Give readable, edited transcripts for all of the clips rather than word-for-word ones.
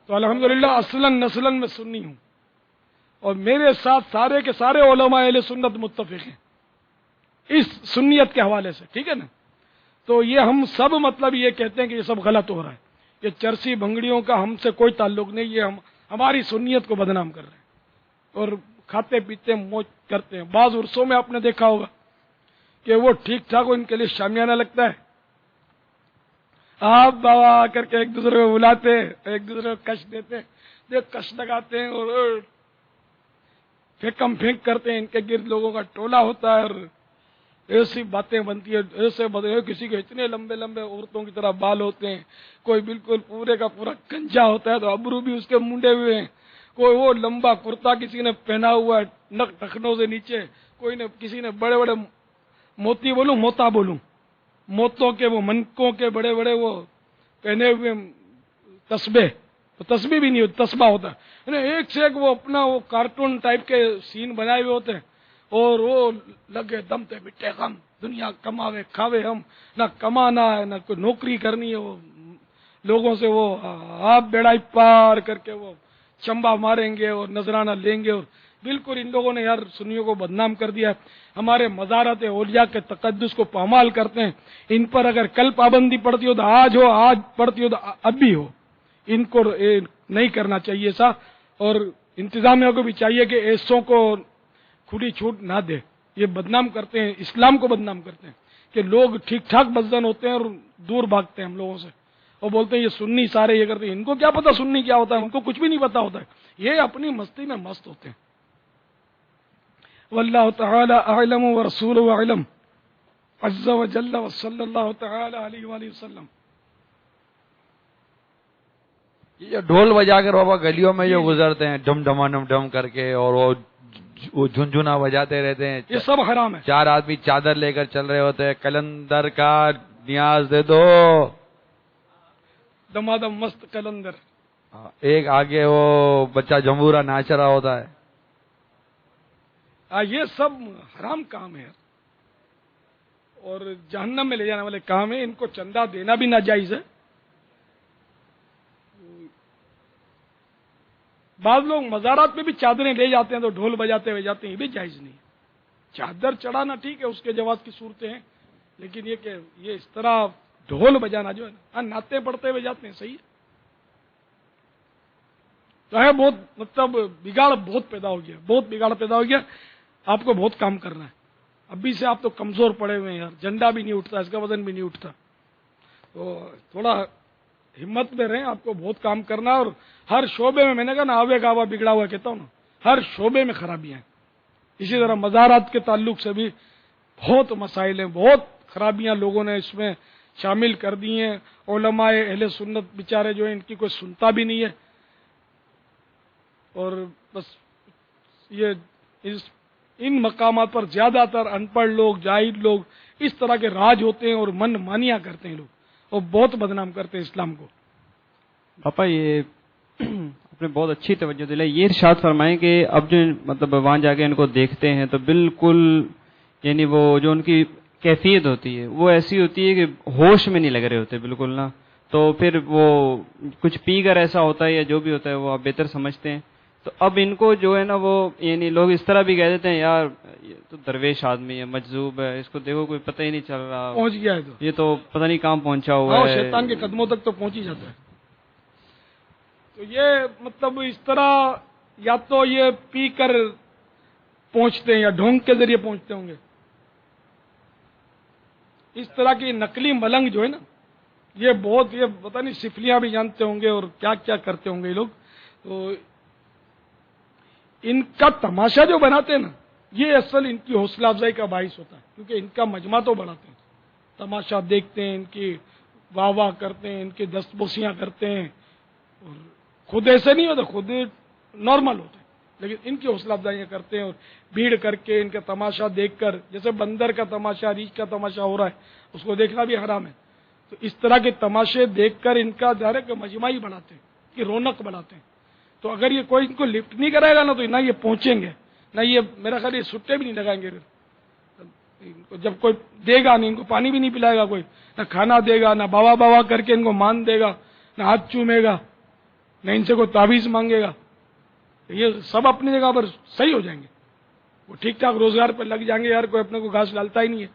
تو الحمدللہ اصلاً نسلاً میں سنی ہوں، اور میرے ساتھ سارے کے سارے علماء اہل سنت متفق ہیں اس سنیت کے حوالے سے، ٹھیک ہے نا؟ تو یہ ہم سب مطلب یہ کہتے ہیں کہ یہ سب غلط ہو رہا ہے، یہ چرسی بھنگڑیوں کا ہم سے کوئی تعلق نہیں، یہ ہماری سنیت کو بدنام کر رہے ہیں اور کھاتے پیتے موج کرتے ہیں۔ بعض عرصوں میں آپ نے دیکھا ہوگا کہ وہ ٹھیک ٹھاک ان کے لیے شامیانہ لگتا ہے، آپ بابا کر کے ایک دوسرے کو بلاتے ہیں، ایک دوسرے کو کش دیتے ہیں، دیکھ کش لگاتے ہیں اور پھینکم پھینک کرتے ہیں، ان کے گرد لوگوں کا ٹولہ ہوتا ہے اور ایسی باتیں بنتی ہے، ایسے کسی کے اتنے لمبے لمبے عورتوں کی طرح بال ہوتے ہیں، کوئی بالکل پورے کا پورا کنجا ہوتا ہے تو ابرو بھی اس کے منڈے ہوئے ہیں، کوئی وہ لمبا کرتا کسی نے پہنا ہوا ہے نک ٹخنوں سے نیچے، کوئی نے کسی نے بڑے بڑے موتی بولوں موتا بولوں موتوں کے وہ منکوں کے بڑے بڑے وہ پہنے ہوئے تسبے، تو تسبیح بھی نہیں ہوتی، تسبہ ہوتا ہے، ایک سے ایک وہ اپنا وہ کارٹون ٹائپ کے سین بنائے ہوئے ہوتے ہیں، اور وہ لگے دم تے بٹے غم، دنیا کماوے کھاوے ہم، نہ کمانا ہے نہ کوئی نوکری کرنی ہے، وہ لوگوں سے وہ آپ بیڑائی پار کر کے وہ چمبا ماریں گے اور نذرانہ لیں گے، اور بالکل ان لوگوں نے یار سنیوں کو بدنام کر دیا ہے، ہمارے مزارات اولیاء کے تقدس کو پامال کرتے ہیں، ان پر اگر کل پابندی پڑتی ہو تو آج ہو، آج پڑتی ہو تو اب بھی ہو، ان کو نہیں کرنا چاہیے سا، اور انتظامیہ کو بھی چاہیے کہ ایسوں کو کھلی چھوٹ نہ دے، یہ بدنام کرتے ہیں، اسلام کو بدنام کرتے ہیں کہ لوگ ٹھیک ٹھاک بدزن ہوتے ہیں اور دور بھاگتے ہیں ہم لوگوں سے، اور بولتے ہیں یہ سنی سارے یہ کرتے ہیں، ان کو کیا پتا سنی کیا ہوتا ہے، ان کو کچھ بھی نہیں پتا ہوتا ہے، یہ اپنی مستی میں مست ہوتے ہیں۔ واللہ تعالی اعلم ورسولہ اعلم عز وجل وصلی اللہ تعالی علیہ وآلہ وسلم۔ یہ جو ڈھول بجا کر بابا گلیوں میں جو گزرتے ہیں ڈم ڈم ڈم کر کے، اور وہ جھنجھنا بجاتے رہتے ہیں، یہ سب حرام ہے۔ چار آدمی چادر لے کر چل رہے ہوتے ہیں، کلندر کا نیاز دے دو، دمادم مست کلندر، ایک آگے وہ بچہ جمہورا ناچ رہا ہوتا ہے۔ یہ سب حرام کام ہے اور جہنم میں لے جانے والے کام ہیں، ان کو چندہ دینا بھی ناجائز ہے۔ بعض لوگ مزارات میں بھی چادریں لے جاتے ہیں تو ڈھول بجاتے ہوئے جاتے ہیں، یہ بھی جائز نہیں ہے۔ چادر چڑھانا ٹھیک ہے، اس کے جواز کی صورتیں ہیں، لیکن یہ کہ یہ اس طرح ڈھول بجانا جو ہے نا، نعتیں پڑھتے ہوئے جاتے ہیں، صحیح ہے تو ہے بہت مطلب بگاڑ بہت پیدا ہو گیا، بہت بگاڑ پیدا ہو گیا، آپ کو بہت کام کرنا ہے، ابھی سے آپ تو کمزور پڑے ہوئے ہیں یار، جھنڈا بھی نہیں اٹھتا، اس کا وزن بھی نہیں اٹھتا، تو تھوڑا ہمت میں رہیں، آپ کو بہت کام کرنا ہے، اور ہر شعبے میں نے کہا نا آوے گاوا بگڑا ہوا کہتا ہوں نا، ہر شعبے میں خرابیاں ہیں۔ اسی طرح مزارات کے تعلق سے بھی بہت مسائل ہیں، بہت خرابیاں لوگوں نے اس میں شامل کر دی ہیں، علماء اہل سنت بیچارے جو ہیں ان کی کوئی سنتا بھی نہیں ہے، اور بس یہ ان مقامات پر زیادہ تر ان پڑھ لوگ، جاہل لوگ اس طرح کے راج ہوتے ہیں اور من مانیاں کرتے ہیں لوگ، اور بہت بدنام کرتے ہیں اسلام کو۔ پاپا یہ آپ نے بہت اچھی توجہ دلائی، یہ ارشاد فرمائیں کہ اب جو مطلب وہاں جا کے ان کو دیکھتے ہیں تو بالکل یعنی وہ جو ان کی کیفیت ہوتی ہے وہ ایسی ہوتی ہے کہ ہوش میں نہیں لگ رہے ہوتے بالکل نا، تو پھر وہ کچھ پی کر ایسا ہوتا ہے یا جو بھی ہوتا ہے وہ آپ بہتر سمجھتے ہیں، تو اب ان کو جو ہے نا وہ یعنی لوگ اس طرح بھی کہہ دیتے ہیں یار یہ تو درویش آدمی ہے، مجذوب ہے، اس کو دیکھو کوئی پتہ ہی نہیں چل رہا، پہنچ گیا ہے یہ تو پتہ نہیں کہاں پہنچا ہوا ہے، شیطان کے قدموں تک تو پہنچ ہی جاتا ہے۔ تو یہ مطلب اس طرح یا تو یہ پی کر پہنچتے ہیں یا ڈھونگ کے ذریعے پہنچتے ہوں گے، اس طرح کی نقلی ملنگ جو ہے نا یہ بہت، یہ پتہ نہیں سفلیاں بھی جانتے ہوں گے اور کیا کیا کرتے ہوں گے یہ لوگ، تو ان کا تماشا جو بناتے ہیں نا یہ اصل ان کی حوصلہ افزائی کا باعث ہوتا ہے، کیونکہ ان کا مجمع تو بڑھاتے ہیں، تماشا دیکھتے ہیں، ان کی واہ واہ کرتے ہیں، ان کی دست بوسیاں کرتے ہیں، اور خود ایسے نہیں ہوتے، خود نارمل ہوتے ہیں، لیکن ان کی حوصلہ افزائیاں کرتے ہیں، اور بھیڑ کر کے ان کا تماشا دیکھ کر، جیسے بندر کا تماشا، ریچھ کا تماشا ہو رہا ہے اس کو دیکھنا بھی حرام ہے، تو اس طرح کے تماشے دیکھ کر ان کا ظاہر ہے کہ مجمع ہی بڑھاتے ہیں، کہ رونق بڑھاتے ہیں، تو اگر یہ کوئی ان کو لفٹ نہیں کرے گا نا تو نہ یہ پہنچیں گے، نہ یہ میرا خیال یہ سٹے بھی نہیں لگائیں گے، جب کوئی دے گا نہیں، ان کو پانی بھی نہیں پلائے گا کوئی، نہ کھانا دے گا، نہ باوا باوا کر کے ان کو مان دے گا، نہ ہاتھ چومے گا، نہ ان سے کوئی تعویذ مانگے گا. یہ سب اپنی جگہ پر صحیح ہو جائیں گے, وہ ٹھیک ٹھاک روزگار پہ لگ جائیں گے. یار کوئی اپنے کو گھاس ڈالتا ہی نہیں ہے.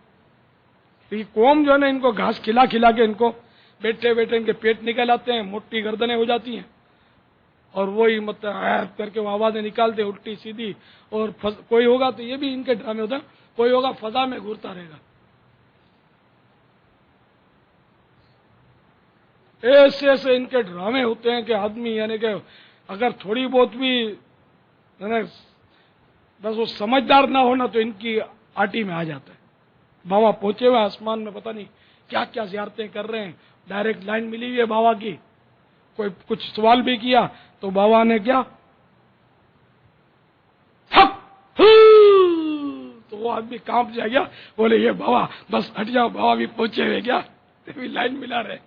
تو یہ قوم جو ہے نا, ان کو گھاس کھلا کھلا کے ان کو بیٹھے بیٹھے ان کے پیٹ نکل آتے ہیں, موٹی گردنیں ہو جاتی ہیں, اور وہی مطلب کر کے وہ آوازیں نکالتے الٹی سیدھی. اور کوئی ہوگا تو یہ بھی ان کے ڈرامے ہوتے ہیں, کوئی ہوگا فضا میں گھورتا رہے گا. ایسے ایسے ان کے ڈرامے ہوتے ہیں کہ آدمی یعنی کہ اگر تھوڑی بہت بھی بس وہ سمجھدار نہ ہونا تو ان کی آٹی میں آ جاتا ہے. بابا پہنچے ہوئے آسمان میں, پتہ نہیں کیا کیا زیارتیں کر رہے ہیں. ڈائریکٹ لائن ملی ہوئی ہے بابا کی. کوئی کچھ سوال بھی کیا تو بابا نے کیا تو وہ آدمی کانپ جائے گا, بولے یہ بابا بس ہٹ جاؤ, بابا بھی پہنچے ہوئے کیا لائن ملا رہے.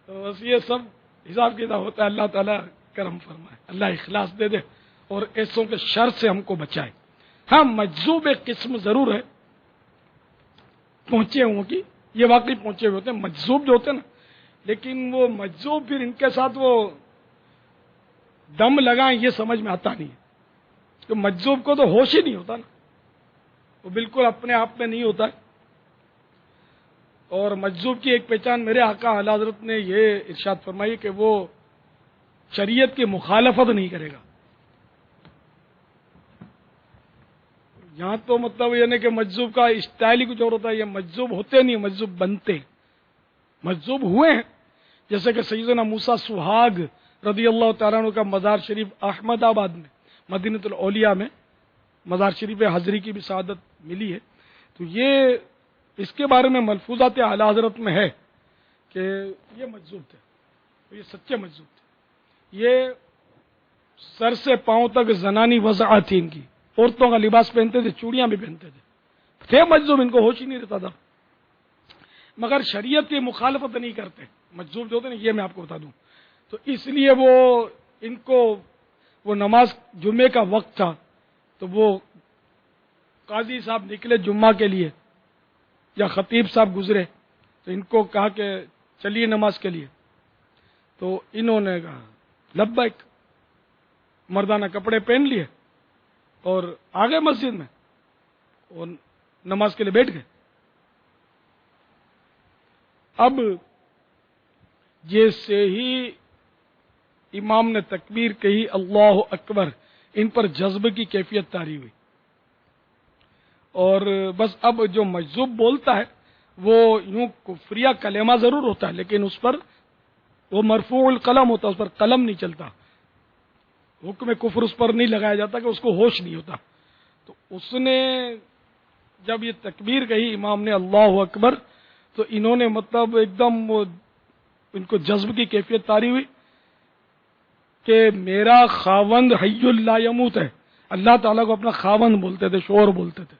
تو بس یہ سب حساب کتاب ہوتا ہے. اللہ تعالیٰ کرم فرمائے, اللہ اخلاص دے دے اور ایسوں کے شر سے ہم کو بچائے. ہاں مجذوب ایک قسم ضرور ہے پہنچے ہوں کی, یہ واقعی پہنچے ہوئے ہوتے ہیں مجذوب جو ہوتے ہیں نا, لیکن وہ مجذوب پھر ان کے ساتھ وہ دم لگائیں یہ سمجھ میں آتا نہیں ہے. تو مجذوب کو تو ہوش ہی نہیں ہوتا نا, وہ بالکل اپنے آپ میں نہیں ہوتا ہے. اور مجذوب کی ایک پہچان میرے آقا اعلیٰ حضرت نے یہ ارشاد فرمائی کہ وہ شریعت کی مخالفت نہیں کرے گا. یہاں تو مطلب یعنی کہ مجذوب کا اسٹائل ہی کچھ اور ہوتا ہے. یہ مجذوب ہوتے نہیں, مجذوب بنتے. مجذوب ہوئے ہیں, جیسے کہ سیدنا موسیٰ سہاگ رضی اللہ تعالیٰ عنہ کا مزار شریف احمد آباد میں مدینہ الاولیاء میں مزار شریف حضری کی بھی سعادت ملی ہے. تو یہ اس کے بارے میں ملفوظات اعلیٰ حضرت میں ہے کہ یہ مجذوب تھے, یہ سچے مجذوب تھے. یہ سر سے پاؤں تک زنانی وضعات تھی ان کی, عورتوں کا لباس پہنتے تھے, چوڑیاں بھی پہنتے تھے مجذوب, ان کو ہوش ہی نہیں رہتا تھا. مگر شریعت کی مخالفت نہیں کرتے مجذوب جو ہوتے ہیں, یہ میں آپ کو بتا دوں. تو اس لیے وہ ان کو وہ نماز جمعے کا وقت تھا تو وہ قاضی صاحب نکلے جمعہ کے لیے یا خطیب صاحب گزرے تو ان کو کہا کہ چلیے نماز کے لیے. تو انہوں نے کہا لبیک, مردانہ کپڑے پہن لیے اور آگے مسجد میں اور نماز کے لیے بیٹھ گئے. اب جیسے ہی امام نے تکبیر کہی اللہ اکبر, ان پر جذب کی کیفیت طاری ہوئی. اور بس اب جو مجذوب بولتا ہے وہ یوں کفریہ کلمہ ضرور ہوتا ہے, لیکن اس پر وہ مرفوع القلم ہوتا ہے, اس پر قلم نہیں چلتا, حکم کفر اس پر نہیں لگایا جاتا کہ اس کو ہوش نہیں ہوتا. تو اس نے جب یہ تکبیر کہی امام نے اللہ اکبر, تو انہوں نے مطلب ایک دم وہ ان کو جذب کی کیفیت طاری ہوئی کہ میرا خاوند حی لا یموت ہے. اللہ تعالیٰ کو اپنا خاوند بولتے تھے, شوہر بولتے تھے,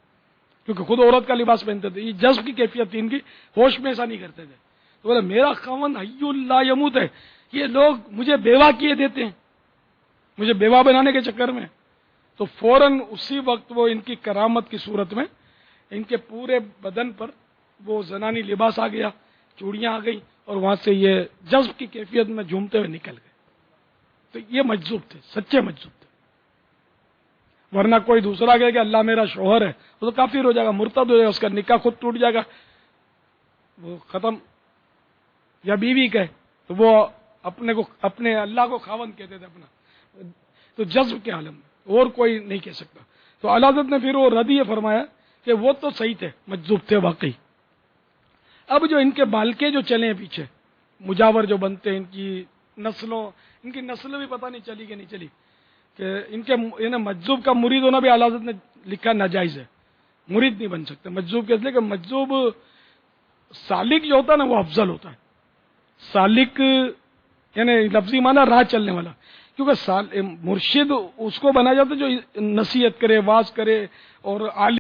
کیونکہ خود عورت کا لباس پہنتے تھے. یہ جذب کی کیفیت تھی ان کی, ہوش میں ایسا نہیں کرتے تھے. تو بولے میرا خاوند حی لا یموت ہے, یہ لوگ مجھے بیوہ کیے دیتے ہیں, مجھے بیوہ بنانے کے چکر میں. تو فوراً اسی وقت وہ ان کی کرامت کی صورت میں ان کے پورے بدن پر وہ زنانی لباس آ گیا, چوڑیاں آ گئیں, اور وہاں سے یہ جذب کی کیفیت میں جھومتے ہوئے نکل گئے. تو یہ مجذوب تھے, سچے مجذوب تھے. ورنہ کوئی دوسرا کہے کہ اللہ میرا شوہر ہے, وہ تو کافر ہو جائے گا, مرتد ہو جائے گا, اس کا نکاح خود ٹوٹ جائے گا, وہ ختم. یا بیوی کہے تو وہ اپنے اللہ کو خاوند کہتے تھے اپنا, تو جذب کے عالم میں اور کوئی نہیں کہہ سکتا. تو اعلیٰ حضرت نے پھر وہ رد یہ فرمایا کہ وہ تو صحیح تھے, مجذوب تھے واقعی. اب جو ان کے بالکے جو چلے ہیں پیچھے, مجاور جو بنتے ہیں, ان کی نسلوں بھی پتہ نہیں چلی کہ نہیں چلی, کہ ان کے مجذوب کا مرید ہونا بھی اعلیٰ حضرت نے لکھا ناجائز ہے. مرید نہیں بن سکتے مجذوب کے, اس لیے کہ مجذوب سالک جو ہوتا ہے نا وہ افضل ہوتا ہے. سالک یعنی لفظی معنی راہ چلنے والا, کیونکہ مرشد اس کو بنایا جاتا ہے جو نصیحت کرے, واعظ کرے اور عالم